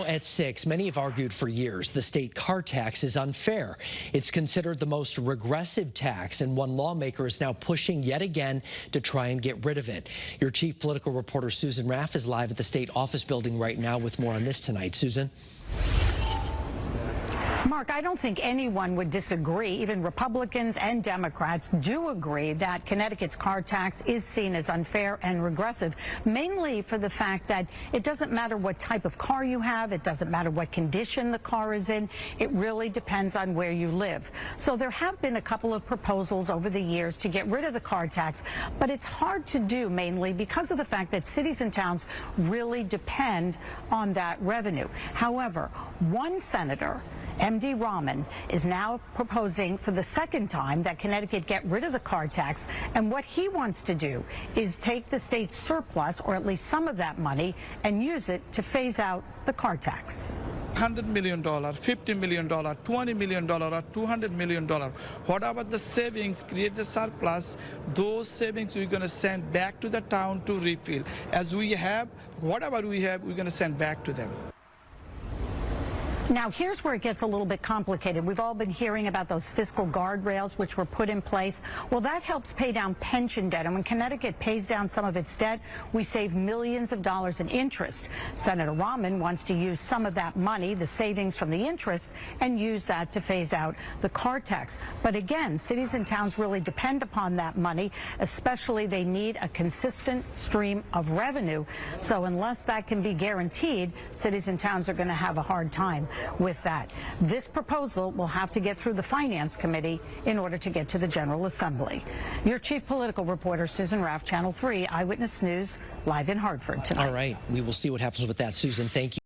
at 6, many have argued for years the state car tax is unfair. It's considered the most regressive tax, and one lawmaker is now pushing yet again to try and get rid of it. Your chief political reporter, Susan Raff, is live at the state office building right now with more on this tonight. Susan? Mark, I don't think anyone would disagree. Even Republicans and Democrats do agree that Connecticut's car tax is seen as unfair and regressive, mainly for the fact that it doesn't matter what type of car you have. It doesn't matter what condition the car is in. It really depends on where you live. So there have been a couple of proposals over the years to get rid of the car tax, but it's hard to do mainly because of the fact that cities and towns really depend on that revenue. However, one senator, MD Rahman, is now proposing for the second time that Connecticut get rid of the car tax, and what he wants to do is take the state's surplus, or at least some of that money, and use it to phase out the car tax. $100 million, $50 million, $20 million, or $200 million. What about the savings, create the surplus? Those savings we're going to send back to the town to refill. As we have, whatever we have, we're going to send back to them. Now, here's where it gets a little bit complicated. We've all been hearing about those fiscal guardrails which were put in place. Well, that helps pay down pension debt. And when Connecticut pays down some of its debt, we save millions of dollars in interest. Senator Rahman wants to use some of that money, the savings from the interest, and use that to phase out the car tax. But again, cities and towns really depend upon that money, especially they need a consistent stream of revenue. So unless that can be guaranteed, cities and towns are going to have a hard time with that. This proposal will have to get through the Finance Committee in order to get to the General Assembly. Your chief political reporter, Susan Raff, Channel 3 Eyewitness News, live in Hartford tonight. All right. We will see what happens with that, Susan. Thank you.